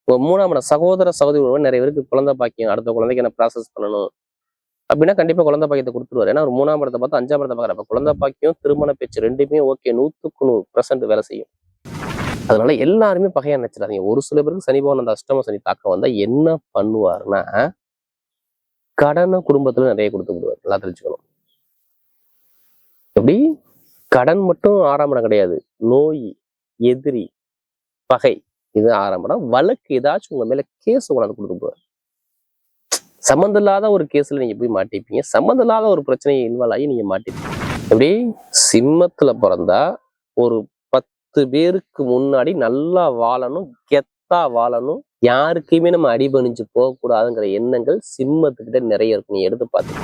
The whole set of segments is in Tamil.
மூணாம் இடம் சகோதர சகோதரி நிறைய பேருக்கு குழந்தை பாக்கியம், அடுத்த குழந்தைக்கு என்ன ப்ராசஸ் பண்ணணும் அப்படின்னா கண்டிப்பா குழந்தை பாக்கியத்தை கொடுத்துருவாரு. ஏன்னா ஒரு 3ஆம் இடத்தை பார்த்து 5ஆம் இடத்தை பார்க்குறப்ப குழந்தை பாக்கியம் திருமண பேச்சு ரெண்டுமே ஓகே 100% வேலை செய்யும். அதனால எல்லாருமே பகையா நினைச்சிடாதீங்க. ஒரு சில பேருக்கு சனி பகவான் அந்த அஷ்டம சனி தாக்கம் வந்தா என்ன பண்ணுவாருன்னா கடனை குடும்பத்துல நிறைய கொடுத்து விடுவார். நல்லா தெரிஞ்சுக்கணும். எப்படி கடன் மட்டும் 6ஆம் இடம் கிடையாது, நோய், எதிரி, பகை இது 6ஆம் இடம். வழக்கு ஏதாச்சும் உங்க மேல கேஸ் கொண்டாந்து கொடுத்து போவார். சம்மந்தம் இல்லாத ஒரு கேஸ்ல நீங்க போய் மாட்டிப்பீங்க, சம்மந்தம் இல்லாத ஒரு பிரச்சனையை இன்வால்வ் ஆகி நீங்க மாட்டிப்பீங்க. எப்படி சிம்மத்துல பிறந்தா ஒரு 10 பேருக்கு முன்னாடி நல்லா வாழணும், கெத்தா வாழணும், யாருக்குமே நம்ம அடிபணிஞ்சு போகக்கூடாதுங்கிற எண்ணங்கள் சிம்மத்துக்கிட்ட நிறைய இருக்கும். நீ எடுத்து பார்த்து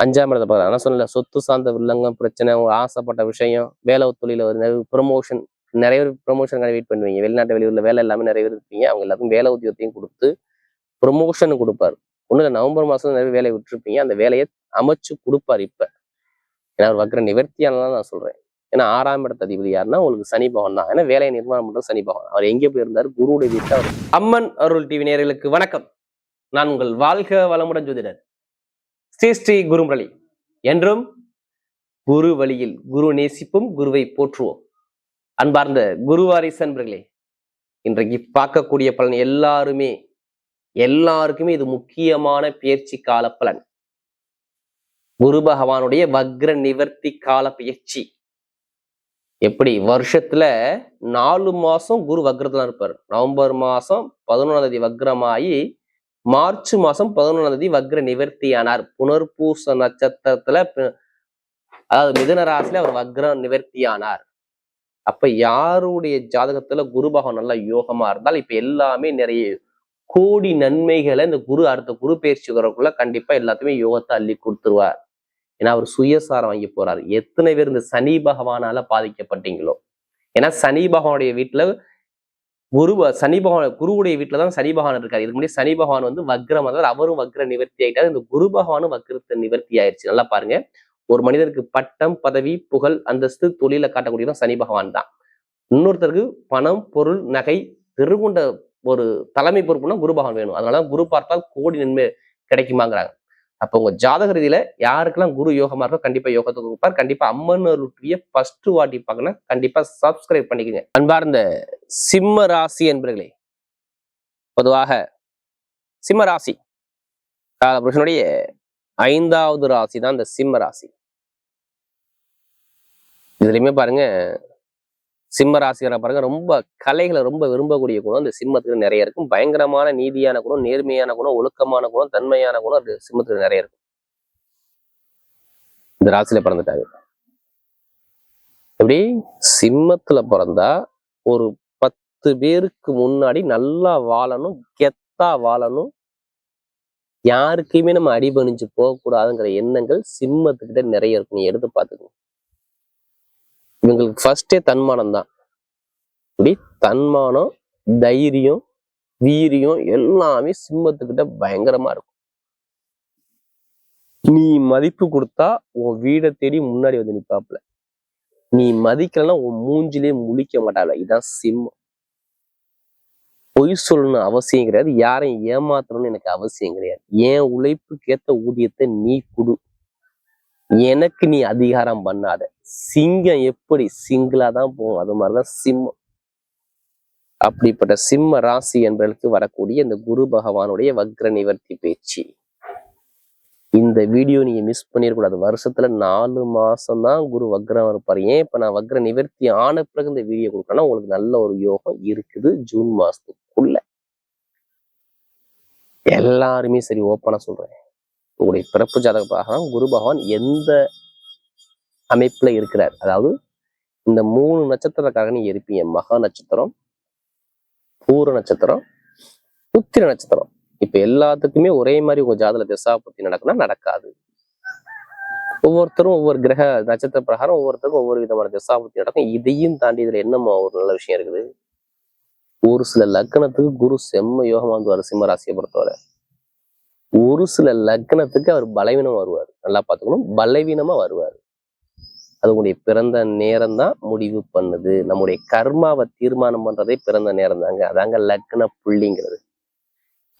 5ஆம் இடத்தை பாரு. நான் சொன்னல சொத்து சார்ந்த வில்லங்கம் பிரச்சனை, ஆசைப்பட்ட விஷயம், வேலை தொழில ப்ரமோஷன், நிறைய பேர் ப்ரமோஷனுக்காக வெயிட் பண்ணுவீங்க. வெளிநாட்டு வெளியூர்ல வேலை எல்லாமே நிறைய பேர் இருப்பீங்க. அவங்க எல்லாருக்கும் வேலை உத்தியோகத்தையும் கொடுத்து ப்ரொமோஷன் கொடுப்பாரு. ஒண்ணு நவம்பர் மாசம் நிறைய வேலையை விட்டுருப்பீங்க, அந்த வேலையை அமைச்சு கொடுப்பாரு. இப்ப ஏன்னா ஒரு வக்ர நிவர்த்தியானதான் நான் சொல்றேன். ஏன்னா 6ஆம் இடத்த அதிபதி யாருன்னா உங்களுக்கு சனி பகவான் தான். ஏன்னா வேலையை நிர்மாணம் பண்றது சனி பகவான். அவர் எங்கே போயிருந்தாரு? குருவுடைய வீட்டுல. அவர் அம்மன் அருள் டிவி நேயர்களுக்கு வணக்கம். நான் உங்கள் வாழ்க வளமுடன் ஜோதிடர் ஸ்ரீ குருமுரளி. என்றும் குரு வழியில் குரு நேசிப்பும், குருவை போற்றுவோம். அன்பார்ந்த குருவாரிசு அன்பர்களே, இன்றைக்கு பார்க்கக்கூடிய பலன் எல்லாருக்குமே இது முக்கியமான பயிற்சி கால பலன். குரு பகவானுடைய வக்ர நிவர்த்தி கால பயிற்சி. எப்படி வருஷத்துல 4 மாசம் குரு வக்ரத்துல இருப்பாரு. நவம்பர் மாசம் 11ஆம் தேதி வக்ரமாயி மார்ச் மாசம் 11ஆம் தேதி வக்ர நிவர்த்தி ஆனார். புனர்பூச நட்சத்திரத்துல, அதாவது மிதுன ராசியில அவர் வக்ர நிவர்த்தி ஆனார். அப்ப யாருடைய ஜாதகத்துல குரு பகவான் நல்லா யோகமா இருந்தால் இப்ப எல்லாமே நிறைய கோடி நன்மைகளை இந்த அடுத்த குரு பயிற்சி வரக்குள்ள கண்டிப்பா எல்லாத்தையுமே யோகத்தை அள்ளி கொடுத்துருவார். ஏன்னா அவர் சுயசாரம் வாங்கி போறாரு. எத்தனை பேர் இந்த சனி பகவானால பாதிக்கப்பட்டீங்களோ? ஏன்னா சனி பகவானுடைய வீட்டுல குருவுடைய வீட்டுலதான் சனி பகவான் இருக்காரு. இதுக்கு முன்னாடி சனி பகவான் வக்ரம், அதாவது அவரும் வக்ர நிவர்த்தி ஆயிட்டாரு. இந்த குரு பகவானும் வக்ரத்தை நிவர்த்தி ஆயிடுச்சு. நல்லா பாருங்க, ஒரு மனிதருக்கு பட்டம், பதவி, புகழ், அந்தஸ்து, தொழில காட்டக்கூடியதான் சனி பகவான் தான். இன்னொருத்தருக்கு பணம், பொருள், நகை, திருகுண்ட ஒரு தலைமை பொறுப்புனா குரு பகவான் வேணும். அதனால குரு பார்த்தால் கோடி நன்மை கிடைக்குமாங்கிறாங்க. அப்ப உங்க ஜாதக ரீதியில யாருக்கெல்லாம் குரு யோகமா இருக்கோ கண்டிப்பா யோகத்தை கொடுப்பார். கண்டிப்பா அம்மன் அருளிய ஃபர்ஸ்ட் வாட்டி பார்க்கணும், கண்டிப்பா சப்ஸ்கிரைப் பண்ணிக்கோங்க. அன்பார்ந்த சிம்ம ராசி என்பர்களே, பொதுவாக சிம்ம ராசி காலபுருஷனுடைய 5வது ராசி தான் இந்த சிம்ம ராசி. இதுலயுமே பாருங்க, சிம்ம ராசிகரை பாருங்க, ரொம்ப கலைகளை ரொம்ப விரும்பக்கூடிய குணம் இந்த சிம்மத்துக்கு நிறைய இருக்கும். பயங்கரமான நீதியான குணம், நேர்மையான குணம், ஒழுக்கமான குணம், தன்மையான குணம் அது சிம்மத்துக்கு நிறைய இருக்கும். இந்த ராசியில பிறந்துட்டாங்க. எப்படி சிம்மத்துல பிறந்தா ஒரு 10 பேருக்கு முன்னாடி நல்லா வாழணும், கெத்தா வாழணும், யாருக்குமே நம்ம அடிபணிஞ்சு போகக்கூடாதுங்கிற எண்ணங்கள் சிம்மத்துக்கிட்ட நிறைய இருக்கும். நீ எடுத்து பார்த்துக்கணும். இவங்களுக்கு ஃபர்ஸ்டே தன்மானம் தான். இப்படி தன்மானம், தைரியம், வீரியம் எல்லாமே சிம்மத்துக்கிட்ட பயங்கரமா இருக்கும். நீ மதிப்பு கொடுத்தா உன் வீடை தேடி முன்னாடி வந்து நிப்பாப்புல. நீ மதிக்கலன்னா உன் மூஞ்சிலே முழிக்க மாட்டாள. இதான் சிம்மம். பொய் சொல்லணும்னு அவசியம் கிடையாது, யாரையும் ஏமாத்தணும்னு எனக்கு அவசியம் கிடையாது. என் உழைப்புக்கேத்த ஊதியத்தை நீ கொடு, எனக்கு நீ அதிகாரம் பண்ணாத. சிங்கம் எப்படி சிங்கிளா தான் போகும், அது மாதிரிதான் சிம்மம். அப்படிப்பட்ட சிம்ம ராசி என்பதற்கு வரக்கூடிய இந்த குரு பகவானுடைய வக்ர நிவர்த்தி பேச்சு, இந்த வீடியோ நீங்க மிஸ் பண்ணிடக்கூடாது. வருஷத்துல 4 மாசம் தான் குரு வக்ரம் இருப்பாரு. ஏன் இப்ப நான் வக்ர நிவர்த்தி ஆன பிறகு இந்த வீடியோ கொடுக்கறேன்னா உங்களுக்கு நல்ல ஒரு யோகம் இருக்குது. ஜூன் மாசத்துக்குள்ள எல்லாருமே சரி ஓப்பனா சொல்றேன், உங்களுடைய பிறப்பு ஜாதக பிரகாரம் குரு பகவான் எந்த அமைப்புல இருக்கிறார், அதாவது இந்த 3 நட்சத்திரக்காக நீங்க இருப்பீங்க. மகா நட்சத்திரம், பூர நட்சத்திரம், உத்திர நட்சத்திரம். இப்ப எல்லாத்துக்குமே ஒரே மாதிரி உங்க ஜாதக திசா பத்தி நடக்குன்னா நடக்காது. ஒவ்வொருத்தரும் ஒவ்வொரு கிரக நட்சத்திர பிரகாரம் ஒவ்வொருத்தருக்கும் ஒவ்வொரு விதமான திசா பத்தி நடக்கும். இதையும் தாண்டி இதுல என்னமா ஒரு நல்ல விஷயம் இருக்குது, ஒரு சில லக்னத்துக்கு குரு செம்ம யோகமா வந்துவாரு. சிம்ம ராசியை பொறுத்தவரை ஒரு சில லக்னத்துக்கு அவர் பலவீனமா வருவார். நல்லா பார்த்துக்கணும், பலவீனமா வருவார். அது உங்களுடைய பிறந்த நேரம் தான் முடிவு பண்ணுது. நம்முடைய கர்மாவை தீர்மானம் பண்றதே பிறந்த நேரம் தாங்க. அதாங்க லக்ன புள்ளிங்கிறது.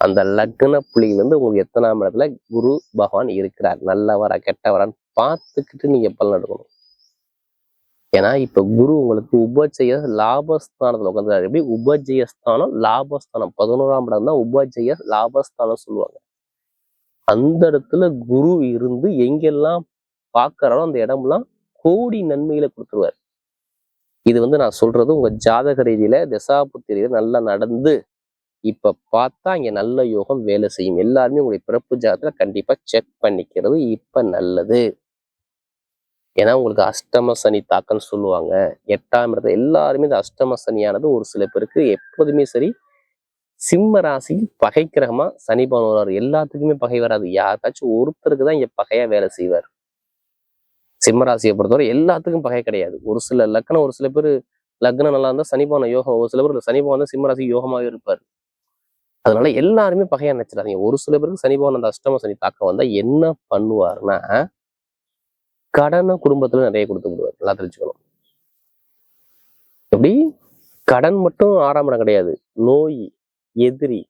அந்த லக்ன புள்ளியிலிருந்து உங்களுக்கு எத்தனாம் இடத்துல குரு பகவான் இருக்கிறார், நல்லவரா கெட்டவரான்னு பார்த்துக்கிட்டு நீங்க பலன் எடுக்கணும். ஏன்னா இப்ப குரு உங்களுக்கு உபஜய லாபஸ்தானத்துல உட்காந்துருக்காரு. எப்படி உபஜயஸ்தானம் லாபஸ்தானம் 11ஆம் இடம் தான் உபஜய லாபஸ்தானம் சொல்லுவாங்க. அந்த இடத்துல குரு இருந்து எங்கெல்லாம் பார்க்கறாரோ அந்த இடம்லாம் கோடி நன்மைகளை கொடுத்துருவார். இது நான் சொல்றது உங்க ஜாதக ரீதியில தசாபுத்தி ரீதியில நல்லா நடந்து இப்ப பார்த்தா இங்க நல்ல யோகம் வேலை செய்யும். எல்லாருமே உங்களுடைய பிறப்பு ஜாதகத்துல கண்டிப்பா செக் பண்ணிக்கிறது இப்ப நல்லது. ஏன்னா உங்களுக்கு அஷ்டம சனி தாக்கம்னு சொல்லுவாங்க. 8ஆம் இடத்துல எல்லாருமே இந்த அஷ்டம சனியானது ஒரு சில பேருக்கு எப்போதுமே சரி சிம்ம ராசிக்கு பகை கிரகமா சனி பகவான் வருவார். எல்லாத்துக்குமே பகை வராது, யாருக்காச்சும் ஒருத்தருக்கு தான் இங்க பகையா வேலை செய்வார். சிம்ம ராசியை பொறுத்தவரை எல்லாத்துக்கும் பகை கிடையாது. ஒரு சில லக்னம், ஒரு சில பேர் லக்னம் நல்லா இருந்தா சனி பகவான் யோகம், ஒரு சில பேர் சனி பகவான் சிம்ம ராசிக்கு யோகமாவே இருப்பார். அதனால எல்லாருமே பகையா நினைச்சிடாதீங்க. ஒரு சில பேருக்கு சனி பகவான் அந்த அஷ்டம சனி தாக்கம் வந்தா என்ன பண்ணுவாருன்னா கடனை குடும்பத்துல நிறைய கொடுத்து விடுவார். நல்லா தெரிஞ்சுக்கணும். எப்படி கடன் மட்டும் 6ஆம் இடம் கிடையாது, நோய், எதிரி,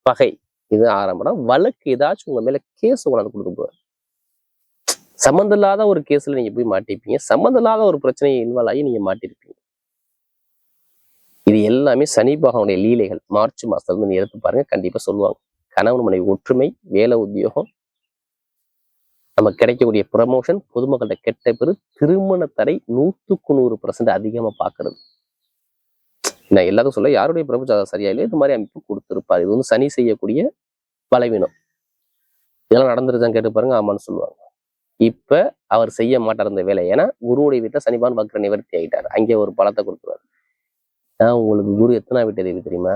பகை இது 6ஆம் இடம். வழக்கு ஏதாச்சும் உங்க மேல கேஸ் கொண்டாந்து கொடுத்து போவார். சம்மந்தம் இல்லாத ஒரு கேஸ்ல நீங்க போய் மாட்டிருப்பீங்க, சம்மந்தம் இல்லாத ஒரு பிரச்சனையை இன்வால்வ் ஆகி நீங்க மாட்டிருப்பீங்க. இது எல்லாமே சனி பகவானுடைய லீலைகள். மார்ச் மாசத்துல இருந்து எடுத்து பாருங்க, கண்டிப்பா சொல்லுவாங்க. கணவன் மனைவி ஒற்றுமை, வேலை உத்தியோகம், நமக்கு கிடைக்கக்கூடிய ப்ரமோஷன், பொதுமக்கள்கிட்ட கெட்ட பேரு, திருமண தடை 100% அதிகமா பாக்குறது. நான் எல்லாரும் சொல்ல யாருடைய பிரபு ஜாதகம் சரியா இல்லையா இந்த மாதிரி அமைப்பு கொடுத்திருப்பாரு. இது சனி செய்யக்கூடிய பலவீனம். இதெல்லாம் நடந்துருதான் கேட்டு பாருங்க, ஆமான்னு சொல்லுவாங்க. இப்ப அவர் செய்ய மாட்டார் இந்த வேலை. ஏன்னா குருவுடைய வீட்டுல சனிபான் வக்ர நிவர்த்தி ஆயிட்டார். அங்கே ஒரு பலத்தை கொடுத்துருவாரு. உங்களுக்கு குரு எத்தனாம் வீட்டு அதிபதி தெரியுமா?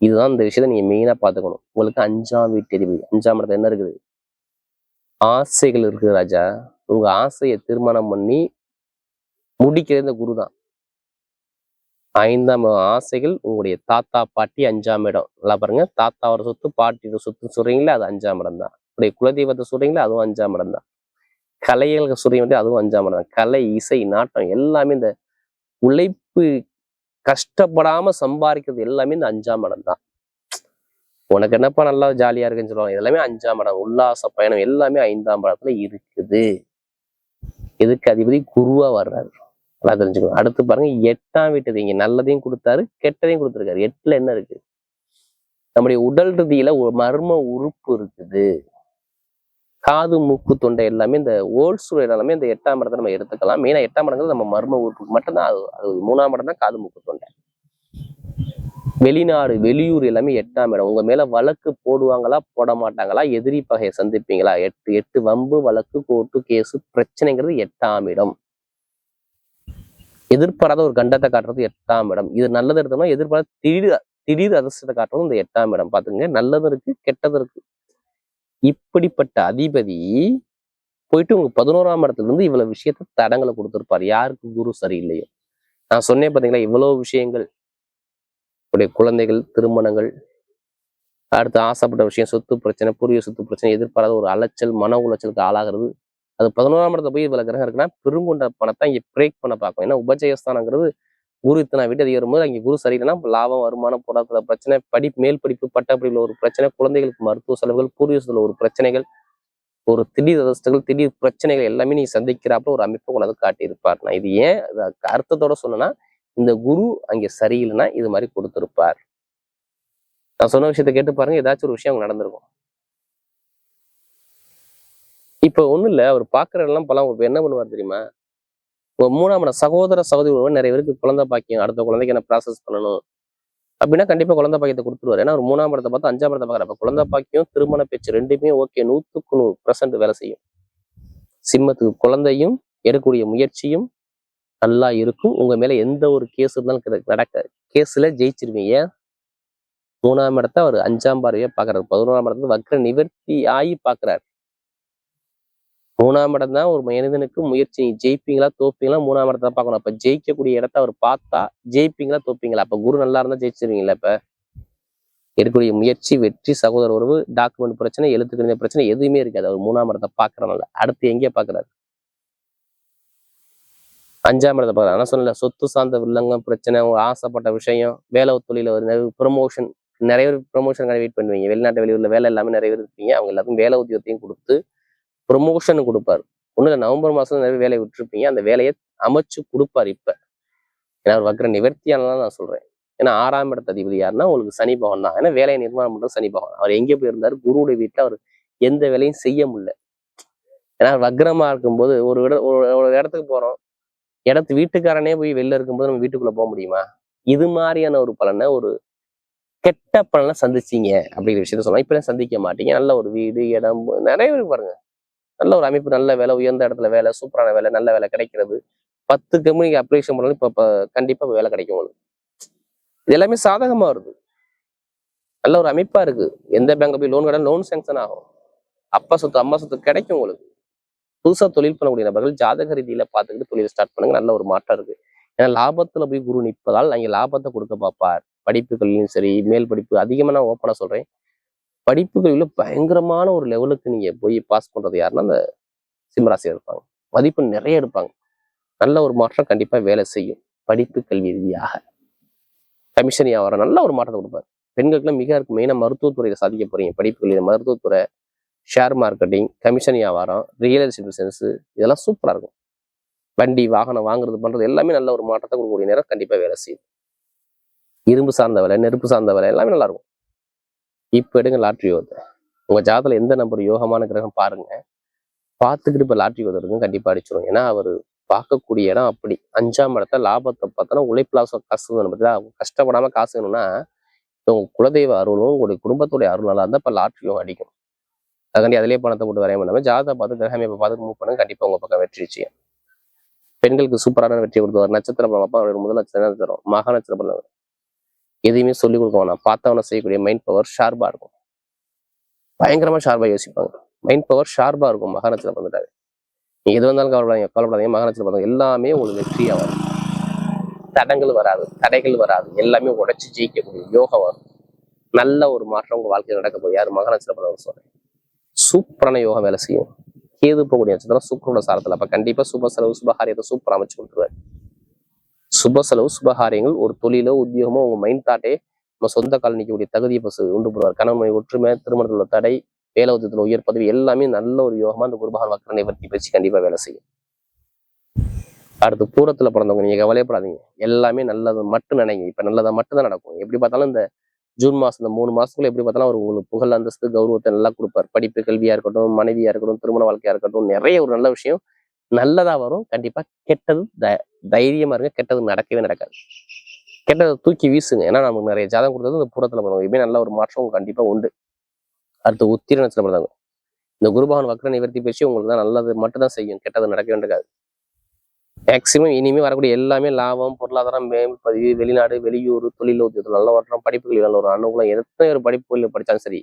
இதுதான் இந்த விஷயத்த நீங்க மெயினா பாத்துக்கணும். உங்களுக்கு 5ஆம் வீட்டு அதிபதி. 5ஆம் இடத்துல என்ன இருக்குது? ஆசைகள் இருக்குது ராஜா. உங்க ஆசையை திருமணம் பண்ணி முடிக்கிறது இந்த குரு தான். 5ஆம் ஆசைகள் உங்களுடைய தாத்தா பாட்டி 5ஆம் இடம். நல்லா பாருங்க, தாத்தாவோட சொத்து பாட்டியோட சொத்து சொல்றீங்களா, அது 5ஆம் இடம் தான். உடைய குலதெய்வத்தை சொல்றீங்களா, அதுவும் 5ஆம் இடம் தான். கலைகளுக்கு சொல்றீங்க, அதுவும் 5ஆம் இடம் தான். கலை, இசை, நாட்டம் எல்லாமே இந்த உழைப்பு கஷ்டப்படாம சம்பாதிக்கிறது எல்லாமே இந்த 5ஆம் இடம் தான். உனக்கு என்னப்பா நல்லா ஜாலியா இருக்குன்னு சொல்லுவாங்க, எல்லாமே 5ஆம் இடம். உல்லாச பயணம் எல்லாமே 5ஆம் இடத்துல இருக்குது. எதுக்கு அதிபதி குருவா வர்றாரு, நல்லா தெரிஞ்சுக்கணும். அடுத்து பாருங்க 8ஆம் வீட்டு இங்க நல்லதையும் கொடுத்தாரு, கெட்டதையும் கொடுத்துருக்காரு. 8ல என்ன இருக்கு? நம்முடைய உடல் ரீதியில ஒரு மர்ம உறுப்பு இருக்குது. காது, மூக்கு, தொண்டை எல்லாமே இந்த ஓல்சூர் எல்லாமே இந்த 8ஆம் இடத்தை நம்ம எடுத்துக்கலாம். மெயினா 8ஆம் இடங்கிறது நம்ம மர்ம உறுப்பு மட்டும்தான். அது 3ஆம் இடம் தான் காது, மூக்கு, தொண்டை. வெளிநாடு, வெளியூர் எல்லாமே 8ஆம் இடம். உங்க மேல வழக்கு போடுவாங்களா, போட மாட்டாங்களா, எதிரி பகையை சந்திப்பீங்களா, 8 வம்பு, வழக்கு, கோர்ட்டு, கேசு, பிரச்சனைங்கிறது 8ஆம் இடம். எதிர்பாராத ஒரு கண்டத்தை காட்டுறது 8ஆம் இடம். இது நல்லது எடுத்தோம்னா எதிர்பாராத திடீர் அதிர்ஷ்டத்தை காட்டுறது இந்த 8ஆம் இடம். பாத்துங்க, நல்லதும் இருக்கு, கெட்டதும் இருக்கு. இப்படிப்பட்ட அதிபதி போயிட்டு உங்க 11ஆம் இடத்துல இருந்து இவ்வளவு விஷயத்த தடங்களை கொடுத்திருப்பாரு. யாருக்கு குரு சரியில்லையோ. நான் சொன்னேன் பாத்தீங்களா, இவ்வளவு விஷயங்கள், உடைய குழந்தைகள், திருமணங்கள், அடுத்து ஆசைப்பட்ட விஷயம், சொத்து பிரச்சனை, பூர்வீக சொத்து பிரச்சனை, எதிர்பாராத ஒரு அலைச்சல், மன உளைச்சலுக்கு ஆளாகிறது. அது 11ஆம் இடத்துல போய் இவ்வளவு கிரகம் இருக்குன்னா பெருங்கொண்ட பணத்தை இங்க பிரேக் பண்ண பார்க்கும். ஏன்னா உபஜயஸ்தானங்கிறது குரு இத்தனை வீட்டு அதிகம் வரும்போது அங்கே குரு சரியில்லைன்னா லாபம், வருமானம், பொருளாதார பிரச்சனை, மேல் படிப்பு, பட்டப்படிப்புல ஒரு பிரச்சனை, குழந்தைகளுக்கு மருத்துவ செலவுகள், பூர்வீகத்துல ஒரு பிரச்சனைகள், ஒரு திடீர் அதிர்ஷ்டங்கள், திடீர் பிரச்சனைகள் எல்லாமே நீங்க சந்திக்கிறாப்ப ஒரு அமைப்பை கொண்டாந்து காட்டியிருப்பார். நான் இது ஏன் அர்த்தத்தோட சொன்னேன்னா, இந்த குரு அங்கே சரியில்லைன்னா இது மாதிரி கொடுத்திருப்பார். நான் சொன்ன விஷயத்த கேட்டு பாருங்க, ஏதாச்சும் ஒரு விஷயம் அங்க நடந்திருக்கும். இப்ப ஒண்ணும் இல்ல, அவர் பாக்குற எல்லாம் பலம் என்ன பண்ணுவார் தெரியுமா? 3ஆம் இடம் சகோதர சகோதரி நிறைய பேருக்கு குழந்தை பாக்கியம், அடுத்த குழந்தைக்கு என்ன ப்ராசஸ் பண்ணணும் அப்படின்னா கண்டிப்பா குழந்தை பாக்கியத்தை கொடுத்துருவாரு. ஏன்னா ஒரு 3ஆம் இடத்தை பார்த்து 5ஆம் இடத்தை பாக்குறப்ப குழந்தை பாக்கியம், திருமண பேச்சு ரெண்டுமே ஓகே, 100% வேலை செய்யும். சிம்மத்துக்கு குழந்தையும் எடுக்கக்கூடிய முயற்சியும் நல்லா இருக்கும். உங்க மேல எந்த ஒரு கேஸ் இருந்தாலும் நடக்காது, கேஸ்ல ஜெயிச்சிருவீங்க. 3ஆம் இடத்தை அவர் 5ஆம் பார்வையா பாக்குறாரு. 11ஆம் இடத்துல வக்ர நிவர்த்தி ஆகி பாக்குறாரு. 3ஆம் இடம் தான் ஒரு மனிதனுக்கு முயற்சி. ஜெயிப்பீங்களா தோப்பீங்களா 3ஆம் இடத்தை பார்க்கணும். அப்ப ஜெயிக்கக்கூடிய இடத்த அவர் பார்த்தா ஜெயிப்பீங்களா தோப்பீங்களா? அப்ப குரு நல்லா இருந்தா ஜெயிச்சிருவீங்களா? இப்ப எடுக்கக்கூடிய முயற்சி, வெற்றி, சகோதர உறவு, டாக்குமெண்ட் பிரச்சனை, எழுத்துக்கிற பிரச்சனை எதுவுமே இருக்காது. அவர் 3ஆம் இடத்தை பாக்குறனால. அடுத்து எங்கே பாக்குறாரு? 5ஆம் இடத்தை பாக்குறாரு. ஆனா சொன்னல, சொத்து சார்ந்த வில்லங்கம் பிரச்சனை, ஆசைப்பட்ட விஷயம், வேலை தொழில ஒரு ப்ரமோஷன், நிறைய பேர் ப்ரொமோஷனுக்காக வெயிட் பண்ணுவீங்க. வெளிநாட்டு வெளியூர்ல வேலை எல்லாமே நிறைய பேர் இருப்பீங்க. அவங்க எல்லாருக்கும் வேலை உத்தியோகத்தையும் கொடுத்து ப்ரொமோஷன் கொடுப்பாரு. ஒண்ணு நவம்பர் மாசம் நிறைய வேலையை விட்டுருப்பீங்க. அந்த வேலையை அமைச்சு கொடுப்பாரு இப்ப. ஏன்னா ஒரு வக்ர நிவர்த்தியானதான் நான் சொல்றேன். ஏன்னா 6ஆம் இடத்து அதிபதி யாருன்னா உங்களுக்கு சனி பகவான் தான். ஏன்னா வேலையை நிர்மாணம் பண்றது சனி பகவான். அவர் எங்கே போயிருந்தாரு? குருவுடைய வீட்டுல அவர் எந்த வேலையும் செய்ய முடியல. ஏன்னா வக்ரமா இருக்கும்போது ஒரு இடத்துக்கு போறோம். வீட்டுக்காரனே போய் வெளில இருக்கும்போது நம்ம வீட்டுக்குள்ள போக முடியுமா? இது மாதிரியான ஒரு பலனை, ஒரு கெட்ட பலனை சந்திச்சீங்க அப்படிங்கிற விஷயத்த சொல்லலாம். இப்ப சந்திக்க மாட்டீங்க. நல்ல ஒரு வீடு, இடம், நிறைய பேருக்கு பாருங்க. நல்ல ஒரு அமைப்பு, நல்ல வேலை, உயர்ந்த இடத்துல வேலை, சூப்பரான வேலை, நல்ல வேலை கிடைக்கிறது. 10 கம்பெனிக்கு அப்ளிகேஷன் பண்ணாலும் இப்ப கண்டிப்பா வேலை கிடைக்கும் உங்களுக்கு. இது எல்லாமே சாதகமா வருது. நல்ல ஒரு அமைப்பா இருக்கு. எந்த பேங்க்ல போய் லோன் லோன் சேங்ஷன் ஆகும். அப்பா சொத்து அம்மா சொத்து கிடைக்கும் உங்களுக்கு. புதுசா தொழில் பண்ணக்கூடிய நபர்கள் ஜாதக ரீதியில பார்த்துக்கிட்டு தொழில் ஸ்டார்ட் பண்ணுங்க. நல்ல ஒரு மாற்றம் இருக்கு. ஏன்னா லாபத்துல போய் குரு நிற்பதால் அங்கே லாபத்தை கொடுக்க பார்ப்பார். படிப்புகள்லையும் சரி, மேல் படிப்பு அதிகமா நான் ஓப்பனா சொல்றேன். படிப்புகளில பயங்கரமான ஒரு லெவலுக்கு நீங்க போய் பாஸ் பண்றது யாருன்னா அந்த சிம்மராசியா இருப்பாங்க. மதிப்பு நிறைய எடுப்பாங்க. நல்ல ஒரு மாற்றம் கண்டிப்பா வேலை செய்யும். படிப்பு கல்வி ரீதியாக கமிஷன் வியாபாரம் நல்ல ஒரு மாற்றத்தை கொடுப்பாரு. பெண்களுக்குலாம் மிக இருக்கு. மெயினா மருத்துவத்துறையில சாதிக்க போறீங்க. படிப்புகளில் மருத்துவத்துறை, ஷேர் மார்க்கெட்டிங், கமிஷன் வியாபாரம், ரியல் எஸ்டேட் பிசினஸ், இதெல்லாம் சூப்பரா இருக்கும். வண்டி வாகனம் வாங்குறது பண்றது எல்லாமே நல்ல ஒரு மாற்றத்தை கொடுக்கக்கூடிய நேரம் கண்டிப்பா வேலை செய்யும். இரும்பு சார்ந்த வேலை, நெருப்பு சார்ந்த வேலை எல்லாமே நல்லா இருக்கும். இப்ப எடுங்க லாட்ரி யோகத்தை. உங்க ஜாதத்துல எந்த நம்பர் யோகமான கிரகம் பாருங்க. பார்த்துக்கிட்டு இப்ப லாட்ரி யோகம் இருக்கும் கண்டிப்பா அடிச்சிடும். ஏன்னா அவர் பார்க்கக்கூடிய இடம் அப்படி. 5ஆம் இடத்த லாபத்தை பார்த்தோன்னா உழைப்புல காசு வேணும். கஷ்டப்படாம காசு வேணும்னா உங்க குலதெய்வ அருளும் உங்களுடைய குடும்பத்துடைய அருள் நல்லா இருந்தா இப்ப லாட்ரியும் அடிக்கும். அதுக்காண்டி அதிலே பணத்தை போட்டு வரைய பண்ணாம ஜாதகத்தை பார்த்து கிரகமே பார்த்து மூவ் பண்ணுங்க. கண்டிப்பா உங்க பக்கம் வெற்றி நிச்சயம். பெண்களுக்கு சூப்பரான வெற்றி கொடுத்துவார். நட்சத்திரம் அப்பா முதல் நட்சத்திரம் மக நட்சத்திரம் பண்ணவர். எதையுமே சொல்லிக் கொடுக்க வேணாம். பார்த்தவன செய்யக்கூடிய மைண்ட் பவர் ஷார்பா இருக்கும். பயங்கரமா ஷார்பா யோசிப்பாங்க. மைண்ட் பவர் ஷார்பா இருக்கும். மக நட்சத்திரம் வந்துட்டாரு. நீங்க எது வந்தாலும் கவலைப்படாதீங்க. மக நட்சத்திரம் பார்த்தா எல்லாமே உங்களுக்கு வெற்றியா வரும். தடங்கள் வராது, தடைகள் வராது. எல்லாமே உடைச்சு ஜெயிக்கக்கூடிய யோகம் வரும். நல்ல ஒரு மாற்றம் உங்க வாழ்க்கையில் நடக்க போகுது. யாரு? மக நட்சத்திரம் சொல்றேன். சூப்பரான யோகம் வேலை செய்யும். கேது போகக்கூடிய நட்சத்திரம் சுக்கிரனோட சாரத்துல. அப்ப கண்டிப்பா சுப செலவு சுபகாரியத்தை சூப்பர் அமைச்சு கொடுத்துருவாரு. சுப செலவு சுபகாரியங்கள், ஒரு தொழிலோ உத்தியோகமோ உங்க மைண்ட் தாட்டே நம்ம சொந்த கால் நிற்கக்கூடிய தகுதியை உண்டு பண்ணுவார். கணவன் ஒற்றுமை, திருமணத்தில் உள்ள தடை, வேலை உத்தியத்துல உயர் பதவி எல்லாமே நல்ல ஒரு யோகமா அந்த குருபகவான் வக்ர நிவர்த்தி பற்றி கண்டிப்பா வேலை செய்யும். அடுத்து பூரத்துல பிறந்தவங்க நீங்க கவலையப்படாதீங்க. எல்லாமே நல்லது மட்டும் நினைங்க. இப்ப நல்லதா மட்டும் தான் நடக்கும். எப்படி பார்த்தாலும் இந்த ஜூன் மாசம் இந்த 3 மாசத்துக்குள்ள எப்படி பார்த்தாலும் அவர் உங்களுக்கு புகழ், அந்தஸ்து, கௌரவத்தை நல்லா கொடுப்பார். படிப்பு கல்வியா இருக்கட்டும், மனைவியா இருக்கட்டும், திருமண வாழ்க்கையா இருக்கட்டும், நிறைய ஒரு நல்ல விஷயம் நல்லதா வரும். கண்டிப்பா கெட்டது தைரியமா இருங்க. கெட்டது நடக்கவே நடக்காது. கெட்டதை தூக்கி வீசுங்க. ஏன்னா நமக்கு நிறைய ஜாதகம் கொடுத்தது இந்த பூரத்துல பிறந்தவங்க. இப்படி நல்ல ஒரு மாற்றம் கண்டிப்பா உண்டு. அடுத்து உத்திர நட்சத்திரம் பிறந்தவங்க. இந்த குருபகவான் வக்ர நிவர்த்தி பேசி உங்களுக்கு தான் நல்லது மட்டும் தான் செய்யும். கெட்டது நடக்கவே நடக்காது. மேக்சிமம் இனிமே வரக்கூடிய எல்லாமே லாபம், பொருளாதாரம், மேம்பதிவு, வெளிநாடு, வெளியூர், தொழில் உத்தியோகத்தில் நல்ல வரணும். படிப்புகளில் நல்ல ஒரு அனுகூலம். எத்தனை பேர் படிப்புகளில் படித்தாலும் சரி,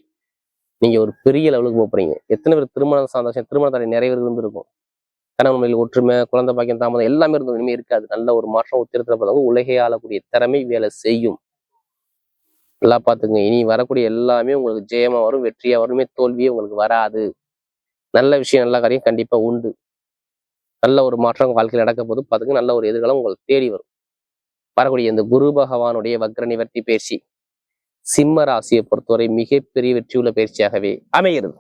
நீங்க ஒரு பெரிய லெவலுக்கு போறீங்க. எத்தனை பேர் திருமணம் சந்தோஷம், திருமணத்தடை நிறைய பேர் இருந்திருக்கும். கணவன் ஒற்றுமை, குழந்தை பாக்கியம், தாமதம் எல்லாமே இருந்தது. இனிமே இருக்காது. நல்ல ஒரு மாற்றம் உத்திரத்தில் பார்த்தவங்க உலகை ஆளக்கூடிய திறமை வேலை செய்யும். நல்லா பார்த்துங்க. இனி வரக்கூடிய எல்லாமே உங்களுக்கு ஜெயமா வரும், வெற்றியா வருமே. தோல்வியே உங்களுக்கு வராது. நல்ல விஷயம், நல்ல காரியம் கண்டிப்பா உண்டு. நல்ல ஒரு மாற்றம் வாழ்க்கையில் நடக்க போது பார்த்துங்க. நல்ல ஒரு எதிர்காலம் உங்களுக்கு தேடி வரும். வரக்கூடிய இந்த குரு பகவானுடைய வக்ர நிவர்த்தி பயிற்சி சிம்ம ராசியை பொறுத்தவரை மிகப்பெரிய வெற்றியுள்ள பயிற்சியாகவே அமைகிறது.